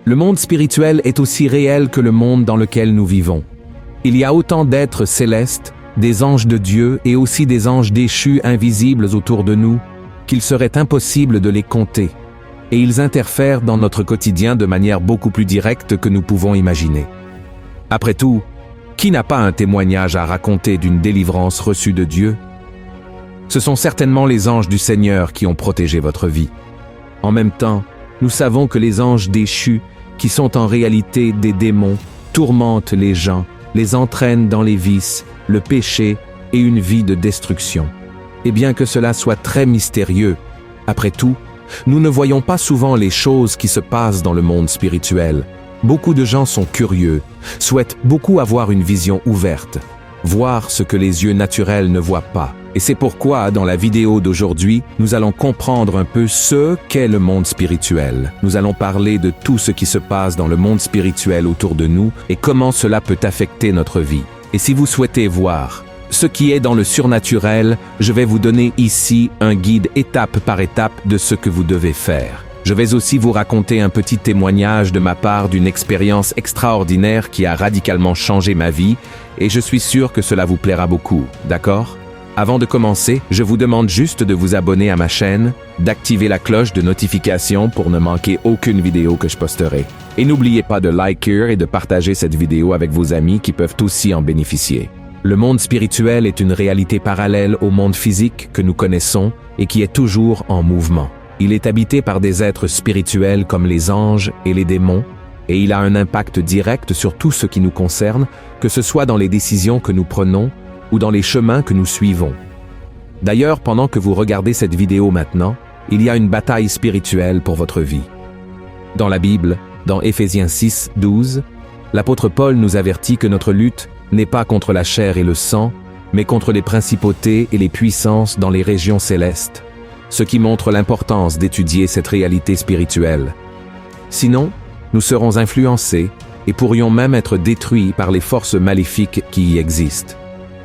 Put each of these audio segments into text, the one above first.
Le monde spirituel est aussi réel que le monde dans lequel nous vivons. Il y a autant d'êtres célestes, des anges de Dieu et aussi des anges déchus invisibles autour de nous, qu'il serait impossible de les compter. Et ils interfèrent dans notre quotidien de manière beaucoup plus directe que nous pouvons imaginer. Après tout, qui n'a pas un témoignage à raconter d'une délivrance reçue de Dieu? Ce sont certainement les anges du Seigneur qui ont protégé votre vie. En même temps, nous savons que les anges déchus, qui sont en réalité des démons, tourmentent les gens, les entraînent dans les vices, le péché et une vie de destruction. Et bien que cela soit très mystérieux, après tout, nous ne voyons pas souvent les choses qui se passent dans le monde spirituel. Beaucoup de gens sont curieux, souhaitent beaucoup avoir une vision ouverte, voir ce que les yeux naturels ne voient pas. Et c'est pourquoi, dans la vidéo d'aujourd'hui, nous allons comprendre un peu ce qu'est le monde spirituel. Nous allons parler de tout ce qui se passe dans le monde spirituel autour de nous et comment cela peut affecter notre vie. Et si vous souhaitez voir ce qui est dans le surnaturel, je vais vous donner ici un guide étape par étape de ce que vous devez faire. Je vais aussi vous raconter un petit témoignage de ma part d'une expérience extraordinaire qui a radicalement changé ma vie et je suis sûr que cela vous plaira beaucoup, d'accord ? Avant de commencer, je vous demande juste de vous abonner à ma chaîne, d'activer la cloche de notification pour ne manquer aucune vidéo que je posterai. Et n'oubliez pas de liker et de partager cette vidéo avec vos amis qui peuvent aussi en bénéficier. Le monde spirituel est une réalité parallèle au monde physique que nous connaissons et qui est toujours en mouvement. Il est habité par des êtres spirituels comme les anges et les démons, et il a un impact direct sur tout ce qui nous concerne, que ce soit dans les décisions que nous prenons ou dans les chemins que nous suivons. D'ailleurs, pendant que vous regardez cette vidéo maintenant, il y a une bataille spirituelle pour votre vie. Dans la Bible, dans Éphésiens 6, 12, l'apôtre Paul nous avertit que notre lutte n'est pas contre la chair et le sang, mais contre les principautés et les puissances dans les régions célestes, ce qui montre l'importance d'étudier cette réalité spirituelle. Sinon, nous serons influencés et pourrions même être détruits par les forces maléfiques qui y existent.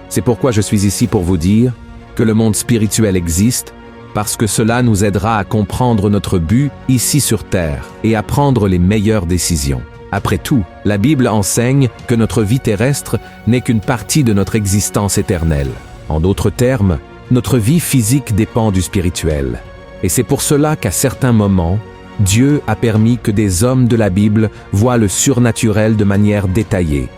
C'est pourquoi je suis ici pour vous dire que le monde spirituel existe, parce que cela nous aidera à comprendre notre but ici sur Terre et à prendre les meilleures décisions. Après tout, la Bible enseigne que notre vie terrestre n'est qu'une partie de notre existence éternelle. En d'autres termes, notre vie physique dépend du spirituel. Et c'est pour cela qu'à certains moments, Dieu a permis que des hommes de la Bible voient le surnaturel de manière détaillée.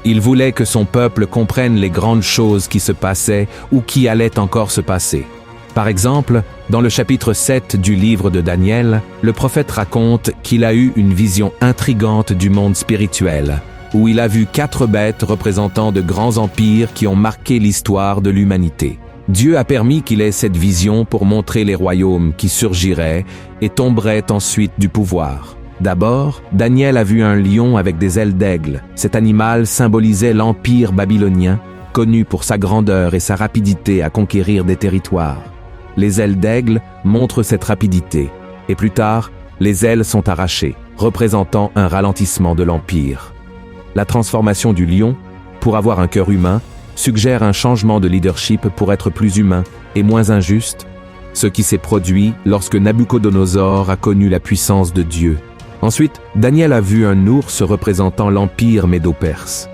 Il voulait que son peuple comprenne les grandes choses qui se passaient ou qui allaient encore se passer. Par exemple, dans le chapitre 7 du livre de Daniel, le prophète raconte qu'il a eu une vision intrigante du monde spirituel, où il a vu 4 bêtes représentant de grands empires qui ont marqué l'histoire de l'humanité. Dieu a permis qu'il ait cette vision pour montrer les royaumes qui surgiraient et tomberaient ensuite du pouvoir. D'abord, Daniel a vu un lion avec des ailes d'aigle. Cet animal symbolisait l'empire babylonien, connu pour sa grandeur et sa rapidité à conquérir des territoires. Les ailes d'aigle montrent cette rapidité, et plus tard, les ailes sont arrachées, représentant un ralentissement de l'empire. La transformation du lion, pour avoir un cœur humain, suggère un changement de leadership pour être plus humain et moins injuste, ce qui s'est produit lorsque Nabuchodonosor a connu la puissance de Dieu. Ensuite, Daniel a vu un ours représentant l'empire médo-perse.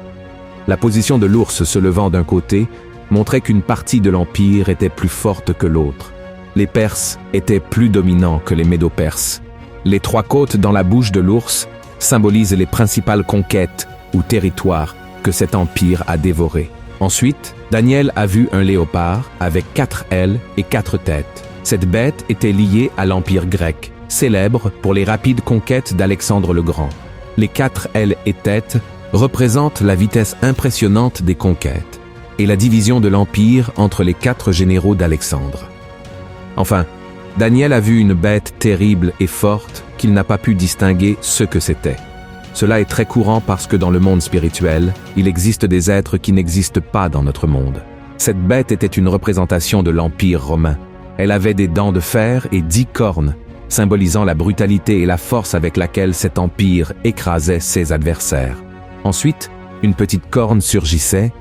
La position de l'ours se levant d'un côté montrait qu'une partie de l'empire était plus forte que l'autre. Les Perses étaient plus dominants que les Médo-Perses. Les 3 côtes dans la bouche de l'ours symbolisent les principales conquêtes ou territoires que cet empire a dévorés. Ensuite, Daniel a vu un léopard avec 4 ailes et 4 têtes. Cette bête était liée à l'empire grec, célèbre pour les rapides conquêtes d'Alexandre le Grand. Les 4 ailes et têtes représentent la vitesse impressionnante des conquêtes et la division de l'empire entre les 4 généraux d'Alexandre. Enfin, Daniel a vu une bête terrible et forte qu'il n'a pas pu distinguer ce que c'était. Cela est très courant parce que dans le monde spirituel, il existe des êtres qui n'existent pas dans notre monde. Cette bête était une représentation de l'Empire romain. Elle avait des dents de fer et 10 cornes, symbolisant la brutalité et la force avec laquelle cet empire écrasait ses adversaires. Ensuite, une petite corne surgissait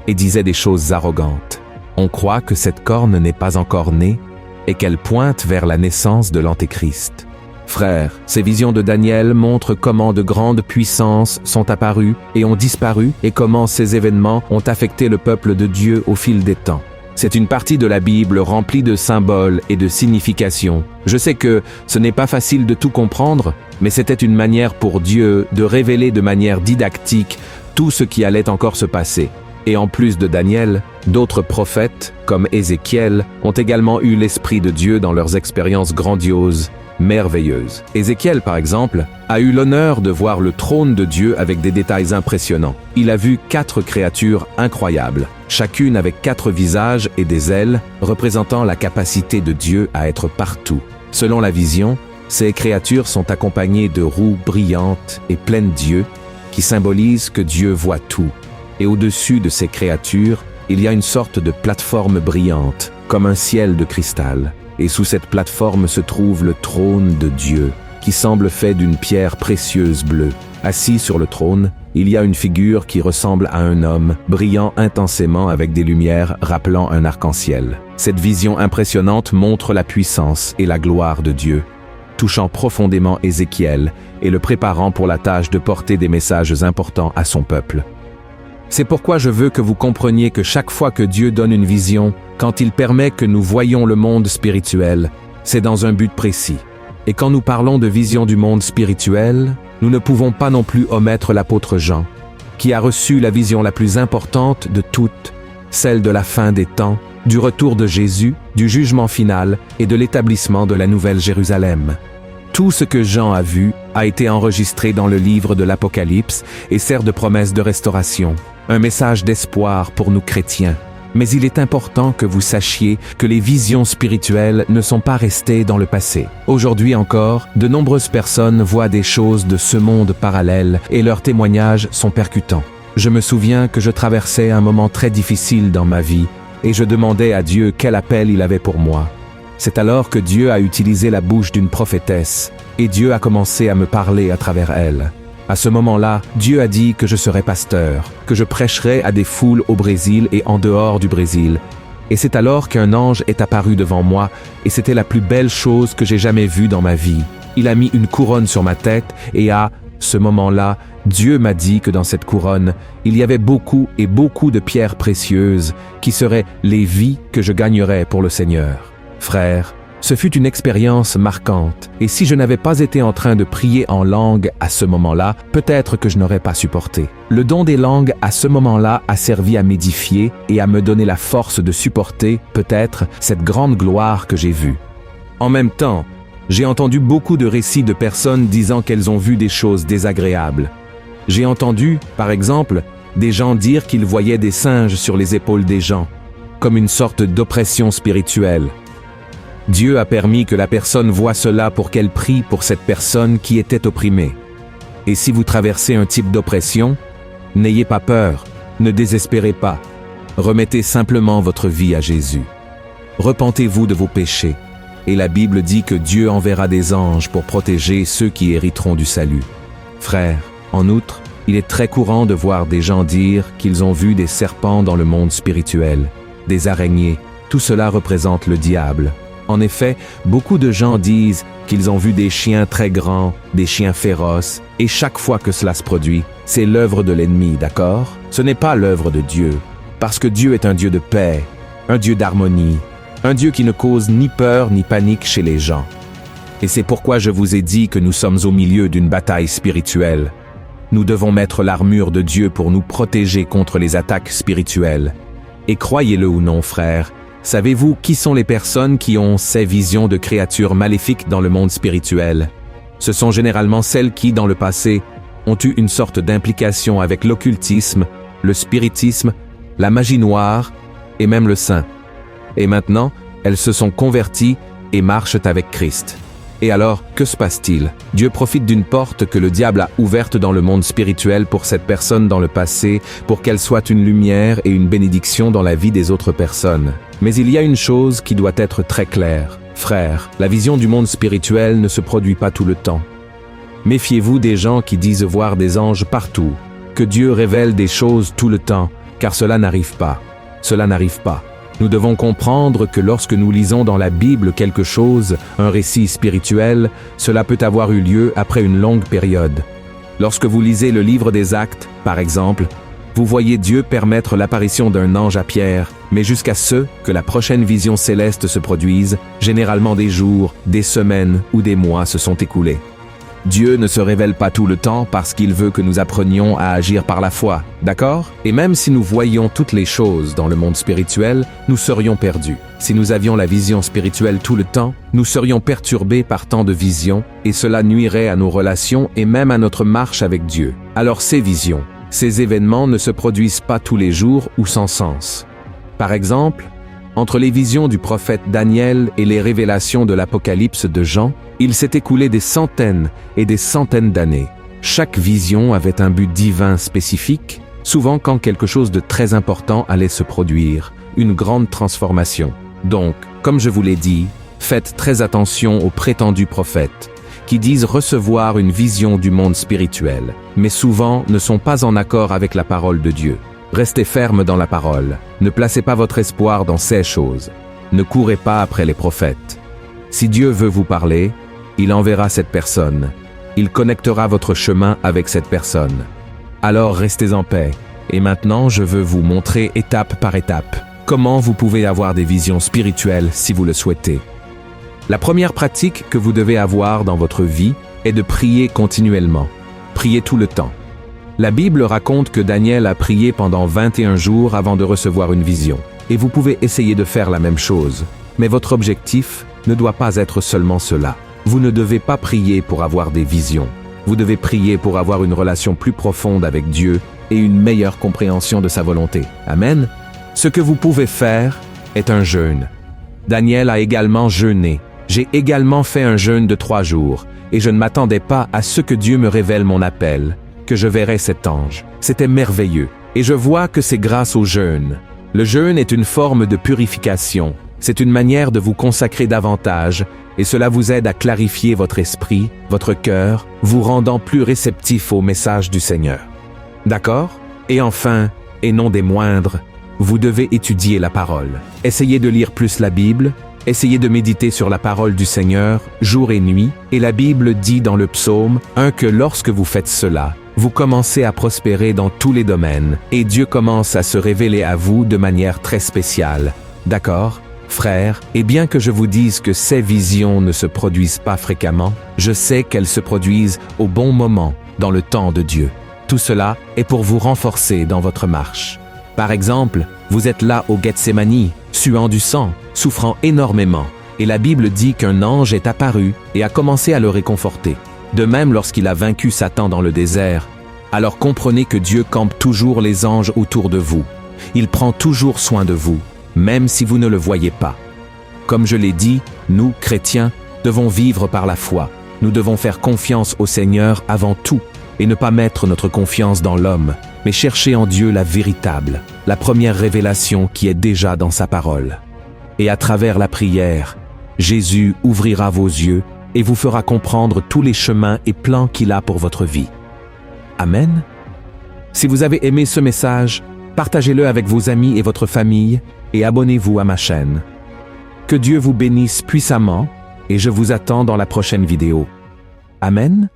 et disait des choses arrogantes. On croit que cette corne n'est pas encore née et qu'elle pointe vers la naissance de l'Antéchrist. Frères, ces visions de Daniel montrent comment de grandes puissances sont apparues et ont disparu et comment ces événements ont affecté le peuple de Dieu au fil des temps. C'est une partie de la Bible remplie de symboles et de significations. Je sais que ce n'est pas facile de tout comprendre, mais c'était une manière pour Dieu de révéler de manière didactique tout ce qui allait encore se passer. Et en plus de Daniel, d'autres prophètes, comme Ézéchiel, ont également eu l'Esprit de Dieu dans leurs expériences grandioses, merveilleuses. Ézéchiel, par exemple, a eu l'honneur de voir le trône de Dieu avec des détails impressionnants. Il a vu 4 créatures incroyables, chacune avec 4 visages et des ailes, représentant la capacité de Dieu à être partout. Selon la vision, ces créatures sont accompagnées de roues brillantes et pleines d'yeux, qui symbolisent que Dieu voit tout. Et au-dessus de ces créatures, il y a une sorte de plateforme brillante, comme un ciel de cristal. Et sous cette plateforme se trouve le trône de Dieu, qui semble fait d'une pierre précieuse bleue. Assis sur le trône, il y a une figure qui ressemble à un homme, brillant intensément avec des lumières rappelant un arc-en-ciel. Cette vision impressionnante montre la puissance et la gloire de Dieu, touchant profondément Ézéchiel et le préparant pour la tâche de porter des messages importants à son peuple. C'est pourquoi je veux que vous compreniez que chaque fois que Dieu donne une vision, quand il permet que nous voyions le monde spirituel, c'est dans un but précis. Et quand nous parlons de vision du monde spirituel, nous ne pouvons pas non plus omettre l'apôtre Jean, qui a reçu la vision la plus importante de toutes, celle de la fin des temps, du retour de Jésus, du jugement final et de l'établissement de la Nouvelle Jérusalem. Tout ce que Jean a vu a été enregistré dans le livre de l'Apocalypse et sert de promesse de restauration, un message d'espoir pour nous chrétiens. Mais il est important que vous sachiez que les visions spirituelles ne sont pas restées dans le passé. Aujourd'hui encore, de nombreuses personnes voient des choses de ce monde parallèle et leurs témoignages sont percutants. Je me souviens que je traversais un moment très difficile dans ma vie et je demandais à Dieu quel appel il avait pour moi. C'est alors que Dieu a utilisé la bouche d'une prophétesse et Dieu a commencé à me parler à travers elle. À ce moment-là, Dieu a dit que je serais pasteur, que je prêcherais à des foules au Brésil et en dehors du Brésil. Et c'est alors qu'un ange est apparu devant moi et c'était la plus belle chose que j'ai jamais vue dans ma vie. Il a mis une couronne sur ma tête et à ce moment-là, Dieu m'a dit que dans cette couronne, il y avait beaucoup et beaucoup de pierres précieuses qui seraient les vies que je gagnerais pour le Seigneur. Frères, ce fut une expérience marquante, et si je n'avais pas été en train de prier en langue à ce moment-là, peut-être que je n'aurais pas supporté. Le don des langues à ce moment-là a servi à m'édifier et à me donner la force de supporter, peut-être, cette grande gloire que j'ai vue. En même temps, j'ai entendu beaucoup de récits de personnes disant qu'elles ont vu des choses désagréables. J'ai entendu, par exemple, des gens dire qu'ils voyaient des singes sur les épaules des gens, comme une sorte d'oppression spirituelle. Dieu a permis que la personne voie cela pour qu'elle prie pour cette personne qui était opprimée. Et si vous traversez un type d'oppression, n'ayez pas peur, ne désespérez pas. Remettez simplement votre vie à Jésus. Repentez-vous de vos péchés. Et la Bible dit que Dieu enverra des anges pour protéger ceux qui hériteront du salut. Frères, en outre, il est très courant de voir des gens dire qu'ils ont vu des serpents dans le monde spirituel, des araignées. Tout cela représente le diable. En effet, beaucoup de gens disent qu'ils ont vu des chiens très grands, des chiens féroces, et chaque fois que cela se produit, c'est l'œuvre de l'ennemi, d'accord? Ce n'est pas l'œuvre de Dieu, parce que Dieu est un Dieu de paix, un Dieu d'harmonie, un Dieu qui ne cause ni peur ni panique chez les gens. Et c'est pourquoi je vous ai dit que nous sommes au milieu d'une bataille spirituelle. Nous devons mettre l'armure de Dieu pour nous protéger contre les attaques spirituelles. Et croyez-le ou non, frères, savez-vous qui sont les personnes qui ont ces visions de créatures maléfiques dans le monde spirituel? Ce sont généralement celles qui, dans le passé, ont eu une sorte d'implication avec l'occultisme, le spiritisme, la magie noire et même le saint. Et maintenant, elles se sont converties et marchent avec Christ. Et alors, que se passe-t-il? Dieu profite d'une porte que le diable a ouverte dans le monde spirituel pour cette personne dans le passé, pour qu'elle soit une lumière et une bénédiction dans la vie des autres personnes. Mais il y a une chose qui doit être très claire. Frères, la vision du monde spirituel ne se produit pas tout le temps. Méfiez-vous des gens qui disent voir des anges partout, que Dieu révèle des choses tout le temps, car cela n'arrive pas. Cela n'arrive pas. Nous devons comprendre que lorsque nous lisons dans la Bible quelque chose, un récit spirituel, cela peut avoir eu lieu après une longue période. Lorsque vous lisez le livre des Actes, par exemple, vous voyez Dieu permettre l'apparition d'un ange à Pierre, mais jusqu'à ce que la prochaine vision céleste se produise, généralement des jours, des semaines ou des mois se sont écoulés. Dieu ne se révèle pas tout le temps parce qu'il veut que nous apprenions à agir par la foi, d'accord? Et même si nous voyions toutes les choses dans le monde spirituel, nous serions perdus. Si nous avions la vision spirituelle tout le temps, nous serions perturbés par tant de visions et cela nuirait à nos relations et même à notre marche avec Dieu. Alors ces visions, ces événements ne se produisent pas tous les jours ou sans sens. Par exemple, entre les visions du prophète Daniel et les révélations de l'Apocalypse de Jean, il s'est écoulé des centaines et des centaines d'années. Chaque vision avait un but divin spécifique, souvent quand quelque chose de très important allait se produire, une grande transformation. Donc, comme je vous l'ai dit, faites très attention aux prétendus prophètes, qui disent recevoir une vision du monde spirituel, mais souvent ne sont pas en accord avec la parole de Dieu. Restez ferme dans la parole, ne placez pas votre espoir dans ces choses, ne courez pas après les prophètes. Si Dieu veut vous parler, il enverra cette personne, il connectera votre chemin avec cette personne. Alors restez en paix, et maintenant je veux vous montrer étape par étape comment vous pouvez avoir des visions spirituelles si vous le souhaitez. La première pratique que vous devez avoir dans votre vie est de prier continuellement, prier tout le temps. La Bible raconte que Daniel a prié pendant 21 jours avant de recevoir une vision. Et vous pouvez essayer de faire la même chose. Mais votre objectif ne doit pas être seulement cela. Vous ne devez pas prier pour avoir des visions. Vous devez prier pour avoir une relation plus profonde avec Dieu et une meilleure compréhension de sa volonté. Amen. Ce que vous pouvez faire est un jeûne. Daniel a également jeûné. J'ai également fait un jeûne de 3 jours. Et je ne m'attendais pas à ce que Dieu me révèle mon appel, que je verrais cet ange. C'était merveilleux. Et je vois que c'est grâce au jeûne. Le jeûne est une forme de purification. C'est une manière de vous consacrer davantage et cela vous aide à clarifier votre esprit, votre cœur, vous rendant plus réceptif au message du Seigneur. D'accord? Et enfin, et non des moindres, vous devez étudier la parole. Essayez de lire plus la Bible, essayez de méditer sur la parole du Seigneur jour et nuit, et la Bible dit dans le psaume 1 que lorsque vous faites cela, vous commencez à prospérer dans tous les domaines, et Dieu commence à se révéler à vous de manière très spéciale. D'accord, frères? Et bien que je vous dise que ces visions ne se produisent pas fréquemment, je sais qu'elles se produisent au bon moment, dans le temps de Dieu. Tout cela est pour vous renforcer dans votre marche. Par exemple, vous êtes là au Gethsémani, suant du sang, souffrant énormément, et la Bible dit qu'un ange est apparu et a commencé à le réconforter. De même lorsqu'il a vaincu Satan dans le désert, alors comprenez que Dieu campe toujours les anges autour de vous. Il prend toujours soin de vous, même si vous ne le voyez pas. Comme je l'ai dit, nous, chrétiens, devons vivre par la foi. Nous devons faire confiance au Seigneur avant tout et ne pas mettre notre confiance dans l'homme, mais chercher en Dieu la véritable, la première révélation qui est déjà dans sa parole. Et à travers la prière, Jésus ouvrira vos yeux et vous fera comprendre tous les chemins et plans qu'il a pour votre vie. Amen. Si vous avez aimé ce message, partagez-le avec vos amis et votre famille et abonnez-vous à ma chaîne. Que Dieu vous bénisse puissamment et je vous attends dans la prochaine vidéo. Amen.